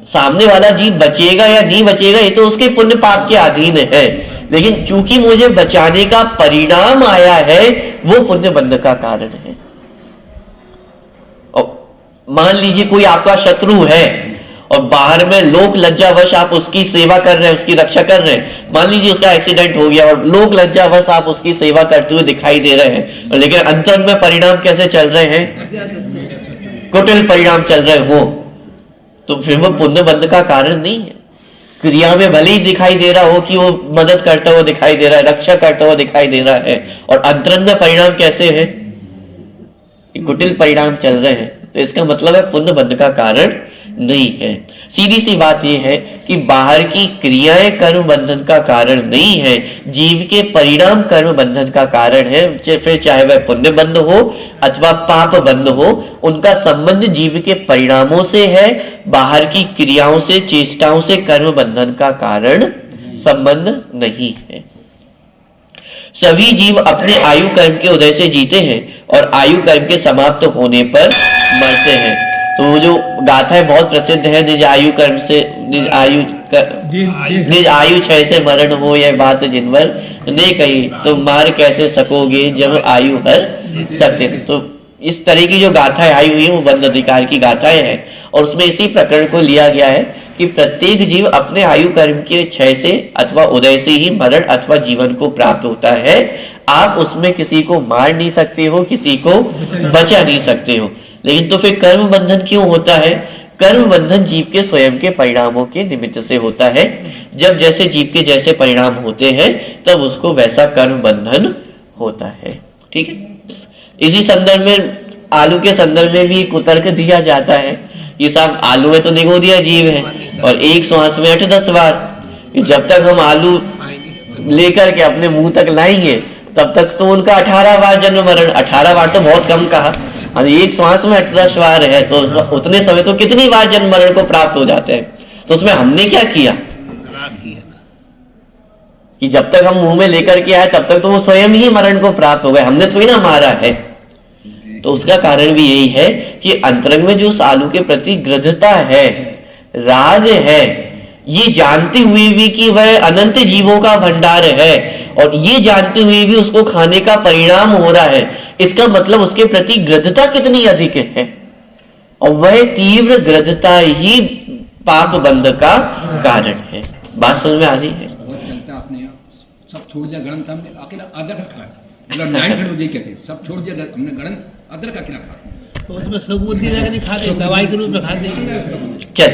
[SPEAKER 1] सामने वाला जीव बचेगा या नहीं बचेगा ये तो उसके पुण्य पाप के अधीन है, लेकिन चूंकि मुझे बचाने का परिणाम आया है वो पुण्य बंध का कारण है। और मान लीजिए कोई आपका शत्रु है और बाहर में लोक लज्जावश आप उसकी सेवा कर रहे हैं, उसकी रक्षा कर रहे हैं। मान लीजिए उसका एक्सीडेंट हो गया और लोक लज्जावश आप उसकी सेवा करते हुए दिखाई दे रहे हैं, लेकिन अंतर में परिणाम कैसे चल रहे हैं? कुटिल परिणाम चल रहे हैं वो, तो फिर वो पुण्य बंध का कारण नहीं है। क्रिया में भले ही दिखाई दे रहा हो कि वो मदद करता हुआ दिखाई दे रहा है, रक्षा करता हुआ दिखाई दे रहा है, और अंतरंग परिणाम कैसे है? कुटिल परिणाम चल रहे हैं, तो इसका मतलब है पुण्य बंध का कारण नहीं है। सीधी सी बात यह है कि बाहर की क्रियाएं कर्म बंधन का कारण नहीं है, जीव के परिणाम कर्म बंधन का कारण है। फिर चाहे वह पुण्य बंध हो अथवा पाप बंध हो, उनका संबंध जीव के परिणामों से है, बाहर की क्रियाओं से, चेष्टाओं से कर्म बंधन का कारण संबंध नहीं है। सभी जीव अपने आयु कर्म के उदय से जीते हैं और आयु कर्म के समाप्त होने पर मरते हैं। तो वो जो गाथा है बहुत प्रसिद्ध है, निज आयु कर्म से निज आयु क्षय से मरण हो, यह बात जिनवर ने कही, तो मार कैसे सकोगे जब आयु हर सकते। तो इस तरह की जो गाथाएं आई हुई है वो बंध अधिकार की गाथाएं हैं, और उसमें इसी प्रकरण को लिया गया है कि प्रत्येक जीव अपने आयु कर्म के क्षय से अथवा उदय से ही मरण अथवा जीवन को प्राप्त होता है। आप उसमें किसी को मार नहीं सकते हो, किसी को बचा नहीं सकते हो। लेकिन तो फिर कर्म बंधन क्यों होता है? कर्म बंधन जीव के स्वयं के परिणामों के निमित्त से होता है। जब जैसे जीव के जैसे परिणाम होते हैं तब उसको वैसा कर्म बंधन होता है। ठीक है, इसी संदर्भ में आलू के संदर्भ में भी कुतर्क दिया जाता है। ये सब आलू में तो निगोदिया जीव है और एक श्वास में 8-10 बार, जब तक हम आलू लेकर के अपने मुंह तक लाएंगे तब तक तो उनका 18 बार जन्म मरण, 18 बार तो बहुत कम कहा, एक श्वास में 18 बार है तो उतने समय तो कितनी बार जन्म मरण को प्राप्त हो जाते हैं। तो उसमें हमने क्या किया कि जब तक हम मुंह में लेकर के आए तब तक तो वो स्वयं ही मरण को प्राप्त हो गए, हमने थोड़ी ना मारा है। तो उसका कारण भी यही है कि अंतरंग में जो उस आलू के प्रति गृद्धता है, राग है, ये जानते हुए भी कि वह अनंत जीवों का भंडार है और ये जानते हुए भी उसको खाने का परिणाम हो रहा है, इसका मतलब उसके प्रति गृद्धता कितनी अधिक है। और वह तीव्र गृद्धता ही पाप बंध का कारण है। बात समझ में आ रही है?
[SPEAKER 4] बहुत चलता अपने यहाँ, सब छोड़ दिया ग्रंथ, हमने अकेला अदरक खा, मतलब 9 कहते सब छोड़ दिया, हमने ग्रंथ अदरक अकेला खा,
[SPEAKER 5] तो उसमें सुबुद्धि नहीं खाते, दवाई के रूप में खाते।
[SPEAKER 1] चल,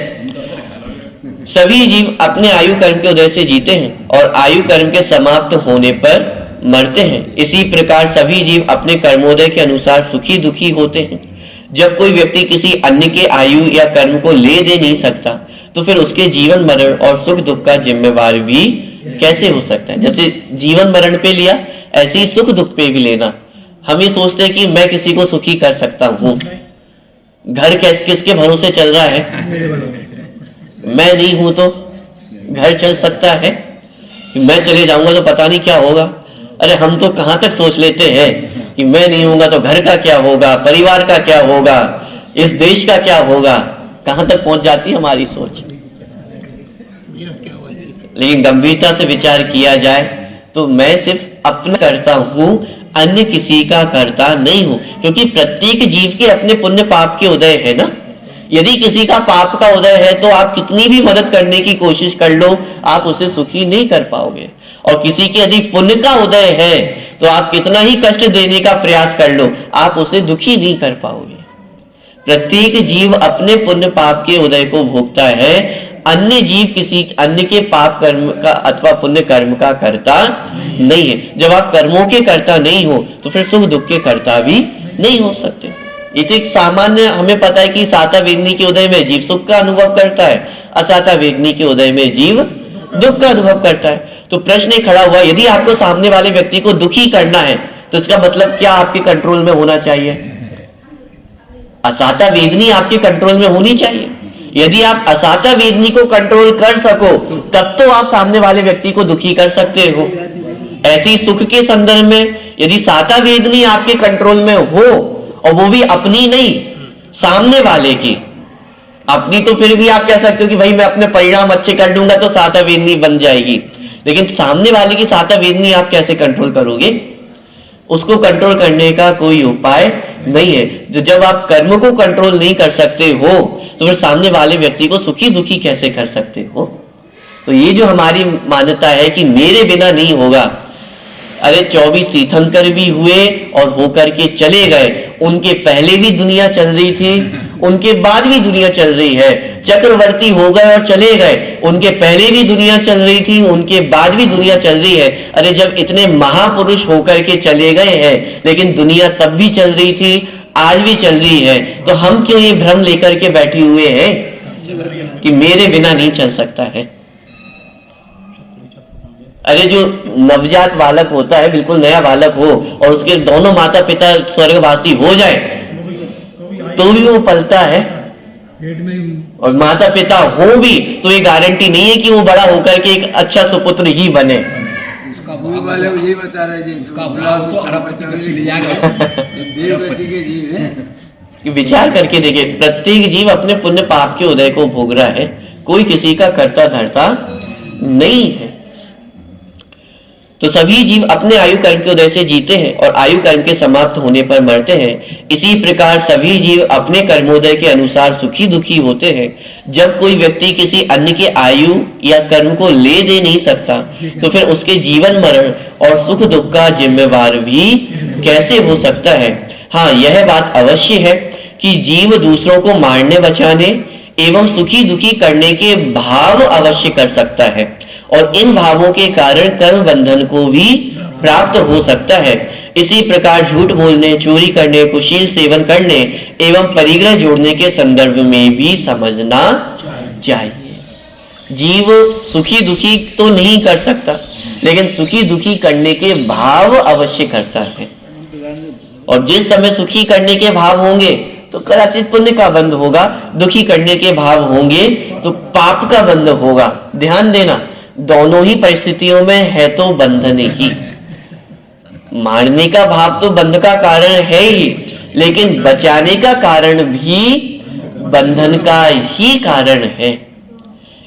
[SPEAKER 1] सभी जीव अपने आयु कर्म के उदय से जीते हैं और आयु कर्म के समाप्त होने पर मरते हैं। इसी प्रकार सभी जीव अपने कर्मोदय के अनुसार सुखी दुखी होते हैं। जब कोई व्यक्ति किसी अन्य के आयु या कर्म को ले दे नहीं सकता तो फिर उसके जीवन मरण और सुख दुख का जिम्मेवार भी कैसे हो सकता है? जैसे जीवन मरण पे लिया, ऐसे ही सुख दुख पे भी लेना। हम ये सोचते हैं कि मैं किसी को सुखी कर सकता हूं, घर किसके भरोसे चल रहा है? मैं नहीं हूं तो घर चल सकता है? मैं चले जाऊंगा तो पता नहीं क्या होगा। अरे हम तो कहां तक सोच लेते हैं कि मैं नहीं हूंगा तो घर का क्या होगा, परिवार का क्या होगा, इस देश का क्या होगा। कहां तक पहुंच जाती है हमारी सोच। लेकिन गंभीरता से विचार किया जाए तो मैं सिर्फ अपना करता हूं, अन्य किसी का करता नहीं हूं, क्योंकि प्रत्येक जीव के अपने पुण्य पाप के उदय है ना। यदि किसी का पाप का उदय है तो आप कितनी भी मदद करने की कोशिश कर लो, आप उसे सुखी नहीं कर पाओगे। और किसी के यदि पुण्य का उदय है तो आप कितना ही कष्ट देने का प्रयास कर लो, आप उसे दुखी नहीं कर पाओगे। प्रत्येक जीव अपने पुण्य पाप के उदय को भोगता है, अन्य जीव किसी अन्य के पाप कर्म का अथवा पुण्य कर्म का कर्ता नहीं है। जब आप कर्मों के कर्ता नहीं हो तो फिर सुख दुख के कर्ता भी नहीं हो सकते। ये तो एक सामान्य हमें पता है कि साता वेदनी के उदय में जीव सुख का अनुभव करता है, असाता वेदनी के उदय में जीव दुख का अनुभव करता है। तो प्रश्न खड़ा हुआ, यदि आपको सामने वाले व्यक्ति को दुखी करना है तो इसका मतलब क्या आपके कंट्रोल में होना चाहिए? असाता वेदनी आपके कंट्रोल में होनी चाहिए। यदि आप असाता वेदनी को कंट्रोल कर सको तब तो आप सामने वाले व्यक्ति को दुखी कर सकते हो। ऐसी सुख के संदर्भ में यदि साता वेदनी आपके कंट्रोल में हो, और वो भी अपनी नहीं, सामने वाले की, अपनी तो फिर भी आप कह सकते हो कि भाई मैं अपने परिणाम अच्छे कर लूंगा तो साता वेदनी बन जाएगी। लेकिन सामने वाले की साता वेदनी आप कैसे कंट्रोल करोगे? उसको कंट्रोल करने का कोई उपाय नहीं है। तो जब आप कर्म को कंट्रोल नहीं कर सकते हो तो फिर सामने वाले व्यक्ति को सुखी दुखी कैसे कर सकते हो? तो ये जो हमारी मान्यता है कि मेरे बिना नहीं होगा, अरे 24 तीर्थंकर भी हुए और होकर के चले गए, उनके पहले भी दुनिया चल रही थी, उनके बाद भी दुनिया चल रही है। चक्रवर्ती हो गए और चले गए, उनके पहले भी दुनिया चल रही थी, उनके बाद भी दुनिया चल रही है। अरे जब इतने महापुरुष होकर के चले गए हैं लेकिन दुनिया तब भी चल रही थी, आज भी चल रही है, तो हम क्यों ये भ्रम लेकर के बैठे हुए हैं कि मेरे बिना नहीं चल सकता है। अरे जो नवजात बालक होता है, बिल्कुल नया बालक हो और उसके दोनों माता पिता स्वर्गवासी हो जाए तो भी वो पलता है, और माता पिता हो भी तो ये गारंटी नहीं है कि वो बड़ा होकर के एक अच्छा सुपुत्र ही बने।
[SPEAKER 4] उसका
[SPEAKER 3] भूल वाले यही बता रहे जी,
[SPEAKER 4] उसका भाव तो अरबपति में ले जाएगा।
[SPEAKER 3] देव गति के जीव हैं।
[SPEAKER 1] कि विचार करके देखिए, प्रत्येक जीव अपने पुण्य पाप के उदय को भोग रहा है, कोई किसी का कर्ता धर्ता नहीं है। तो सभी जीव अपने आयु कर्म के उदय से जीते हैं और आयु कर्म के समाप्त होने पर मरते हैं। इसी प्रकार सभी जीव अपने कर्मोदय के अनुसार सुखी दुखी होते हैं। जब कोई व्यक्ति किसी अन्य के आयु या कर्म को ले दे नहीं सकता तो फिर उसके जीवन मरण और सुख दुख का जिम्मेवार भी कैसे हो सकता है। हाँ, यह बात अवश्य है कि जीव दूसरों को मारने बचाने एवं सुखी दुखी करने के भाव अवश्य कर सकता है और इन भावों के कारण कर्म बंधन को भी प्राप्त हो सकता है। इसी प्रकार झूठ बोलने, चोरी करने, कुशील सेवन करने एवं परिग्रह जोड़ने के संदर्भ में भी समझना चाहिए। जीव सुखी दुखी तो नहीं कर सकता, लेकिन सुखी दुखी करने के भाव अवश्य करता है। और जिस समय सुखी करने के भाव होंगे तो कदाचित पुण्य का बंध होगा, दुखी करने के भाव होंगे तो पाप का बंध होगा। ध्यान देना, दोनों ही परिस्थितियों में है तो बंधन ही। मारने का भाव तो बंध का कारण है ही, लेकिन बचाने का कारण भी बंधन का ही कारण है।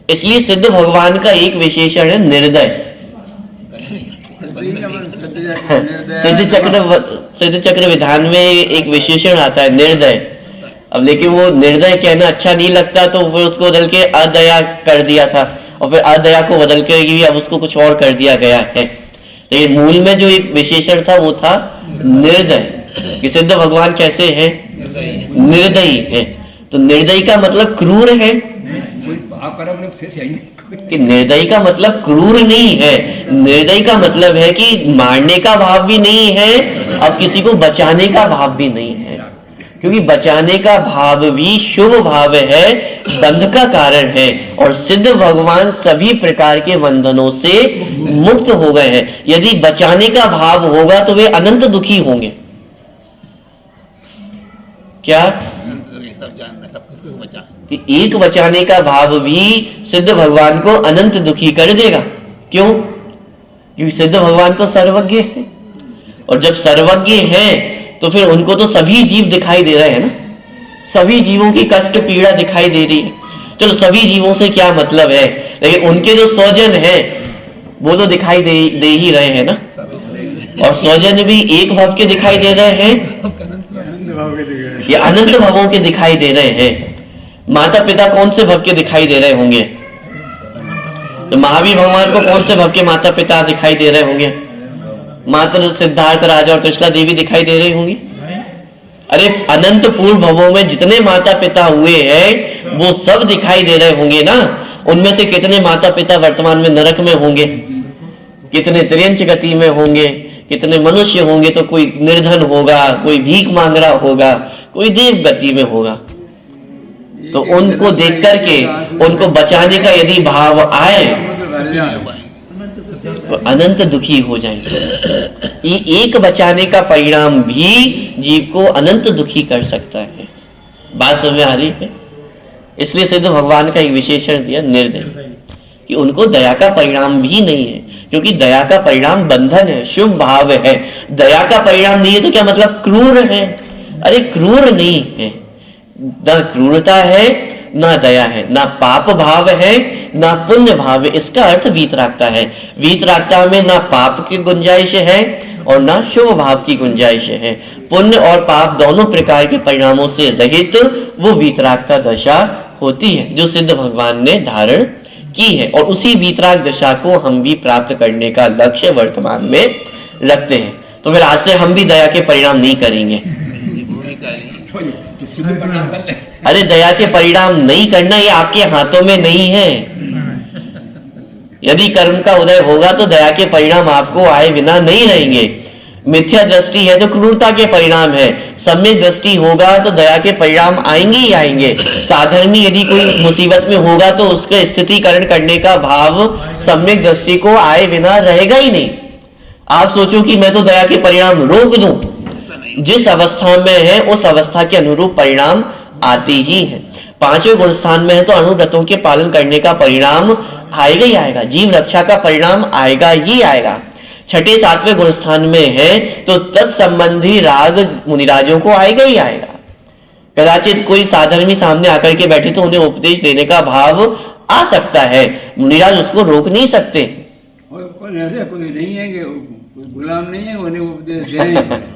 [SPEAKER 1] इसलिए सिद्ध भगवान का एक विशेषण है निर्दय। सिद्ध चक्र विधान में एक विशेषण आता है निर्दय। अब लेकिन वो निर्दय कहना अच्छा नहीं लगता तो फिर उसको बदल के अदया कर दिया था, और फिर अदया को बदल के भी अब उसको कुछ और कर दिया गया है। लेकिन मूल में जो एक विशेषण था वो था निर्दय। कि सिद्ध भगवान कैसे हैं? निर्दयी है। तो निर्दयी का मतलब क्रूर है कि निर्दयी का मतलब क्रूर नहीं है। निर्दयी का मतलब है कि मारने का भाव भी नहीं है, अब किसी को बचाने का भाव भी नहीं है, क्योंकि बचाने का भाव भी शुभ भाव है, बंध का कारण है। और सिद्ध भगवान सभी प्रकार के बंधनों से मुक्त हो गए हैं। यदि बचाने का भाव होगा तो वे अनंत दुखी होंगे। क्या कि एक बचाने का भाव भी सिद्ध भगवान को अनंत दुखी कर देगा। क्यों? क्योंकि सिद्ध भगवान तो सर्वज्ञ है, और जब सर्वज्ञ है तो फिर उनको तो सभी जीव दिखाई दे रहे हैं ना, सभी जीवों की कष्ट पीड़ा दिखाई दे रही है। चलो सभी जीवों से क्या मतलब है, लेकिन उनके जो स्वजन है वो तो दिखाई दे ही रहे हैं ना। और स्वजन भी एक भाव के दिखाई दे रहे हैं या अनंत भावों के दिखाई दे रहे हैं। माता पिता कौन से भव के दिखाई दे रहे होंगे? तो महावीर भगवान को कौन से भव के माता पिता दिखाई दे रहे होंगे? माता सिद्धार्थ राजा और त्रिशला देवी दिखाई दे रही होंगी। अरे अनंत पूर्व भवों में जितने माता पिता हुए हैं वो सब दिखाई दे रहे होंगे ना। उनमें से कितने माता पिता वर्तमान में नरक में होंगे, कितने त्रियंच गति में होंगे, कितने मनुष्य होंगे, तो कोई निर्धन होगा, कोई भीख मांग रहा होगा, कोई देव गति में होगा। तो उनको देख करके उनको बचाने का यदि भाव आए तो अनंत दुखी हो जाएंगे। ये एक बचाने का परिणाम भी जीव को अनंत दुखी कर सकता है। बात समझ में आ रही है? इसलिए सिद्ध भगवान का एक विशेषण दिया निर्दय, कि उनको दया का परिणाम भी नहीं है, क्योंकि दया का परिणाम बंधन है, शुभ भाव है। दया का परिणाम नहीं है तो क्या मतलब क्रूर है? अरे क्रूर नहीं है, ना क्रूरता है ना दया है, ना पाप भाव है ना पुण्य भाव है। इसका अर्थ वीतरागता है। वीतरागता में ना पाप की गुंजाइश है और ना शुभ भाव की गुंजाइश है। पुण्य और पाप दोनों प्रकार के परिणामों से रहित वो वीतरागता दशा होती है जो सिद्ध भगवान ने धारण की है। और उसी वीतराग दशा को हम भी प्राप्त करने का लक्ष्य वर्तमान में रखते हैं। तो फिर आज से हम भी दया के परिणाम नहीं करेंगे। अरे दया के परिणाम नहीं करना ये आपके हाथों में नहीं है। यदि कर्म का उदय होगा तो दया के परिणाम आपको आए बिना नहीं रहेंगे। मिथ्या दृष्टि है तो क्रूरता के परिणाम है, सम्यक दृष्टि होगा तो दया के परिणाम आएंगे ही आएंगे। साधर्मी यदि कोई मुसीबत में होगा तो उसका स्थितिकरण करने का भाव सम्यक दृष्टि को आए बिना रहेगा ही नहीं। आप सोचो कि मैं तो दया के परिणाम रोक दूं, जिस अवस्था में है उस अवस्था के अनुरूप परिणाम आते ही है। पांचवें गुण स्थान में है तो अनुव्रतों के पालन करने का परिणाम आएगा ही आएगा, जीव रक्षा का परिणाम आएगा ही आएगा। छठे सातवें गुण स्थान में है तो तत्संबंधी राग मुनिराजों को आएगा ही आएगा। कदाचित कोई साधर्मी सामने आकर के बैठे तो उन्हें उपदेश देने का भाव आ सकता है, मुनिराज उसको रोक नहीं सकते।
[SPEAKER 3] और कोई नहीं है कि कोई गुलाम नहीं है, उन्हें उपदेश देने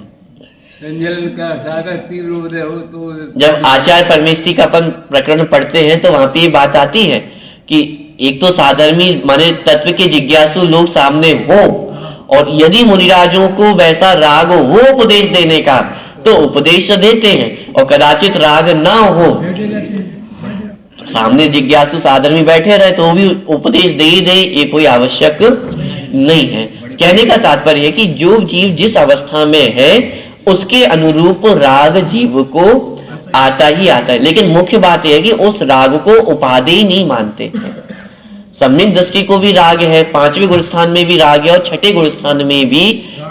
[SPEAKER 3] संजलन का सागर तीव्र उपदेश हो तो।
[SPEAKER 1] जब आचार्य परमेष्ठी का अपन प्रकरण पढ़ते हैं तो वहां पे ये बात आती है कि एक तो साधर्मी माने तत्व के जिज्ञासु लोग सामने हो, और यदि मुनिराजों को वैसा राग हो उपदेश देने का तो उपदेश देते हैं, और कदाचित राग ना हो सामने जिज्ञासु साधर्मी बैठे रहे तो भी उपदेश दे ही दे, ये कोई आवश्यक नहीं है। कहने का तात्पर्य है कि जो जीव जिस अवस्था में है उसके अनुरूप राग जीव को आता ही आता है, लेकिन मुख्य बात यह है कि उस राग को उपादेय नहीं मानते हैं। सम्यक दृष्टि को भी राग है, पांचवें गुण स्थान में भी राग है और छठे गुण स्थान में भी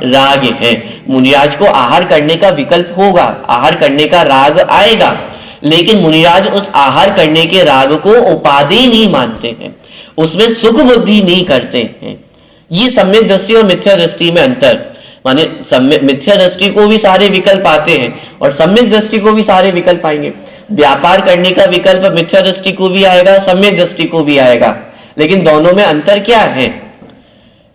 [SPEAKER 1] राग है। मुनिराज को आहार करने का विकल्प होगा, आहार करने का राग आएगा, लेकिन मुनिराज उस आहार करने के राग को उपादेय नहीं मानते हैं, उसमें सुख बुद्धि नहीं करते हैं। ये सम्यक दृष्टि और मिथ्या दृष्टि में अंतर, माने मिथ्या दृष्टि को भी सारे विकल्प आते हैं और सम्यक दृष्टि को भी सारे विकल्प आएंगे। व्यापार करने का विकल्प मिथ्या दृष्टि को भी आएगा, सम्यक दृष्टि को भी आएगा, लेकिन दोनों में अंतर क्या है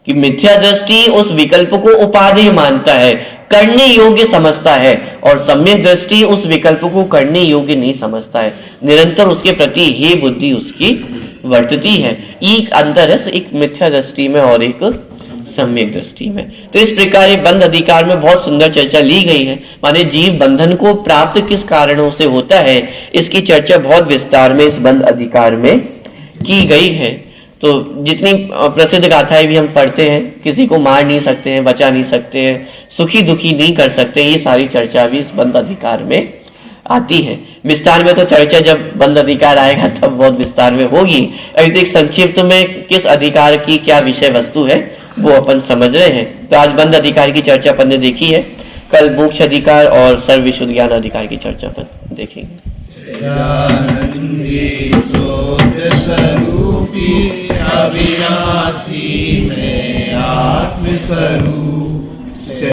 [SPEAKER 1] कि मिथ्या दृष्टि उस विकल्प को उपादेय मानता है, करने योग्य समझता है, और सम्यक दृष्टि उस विकल्प को करने योग्य नहीं समझता है, निरंतर उसके प्रति हे बुद्धि उसकी वर्तती है। एक अंतर है एक मिथ्या दृष्टि में और एक सम्यक दृष्टि में। तो इस प्रकार ये बंध अधिकार में बहुत सुंदर चर्चा ली गई है, माने जीव बंधन को प्राप्त किस कारणों से होता है, इसकी चर्चा बहुत विस्तार में इस बंध अधिकार में की गई है। तो जितनी प्रसिद्ध गाथाएं भी हम पढ़ते हैं, किसी को मार नहीं सकते हैं, बचा नहीं सकते हैं, सुखी दुखी नहीं कर सकते, ये सारी चर्चा भी इस बंध अधिकार में आती है। विस्तार में तो चर्चा जब बंध अधिकार आएगा तब बहुत विस्तार में होगी। अभी तो एक संक्षिप्त में किस अधिकार की क्या विषय वस्तु है वो अपन समझ रहे हैं। तो आज बंध अधिकार की चर्चा अपन ने देखी है, कल मोक्ष अधिकार और सर्व विशुद्ध ज्ञान अधिकार की चर्चा अपन देखेंगे।
[SPEAKER 5] अविनाशी में आत्म स्वरूप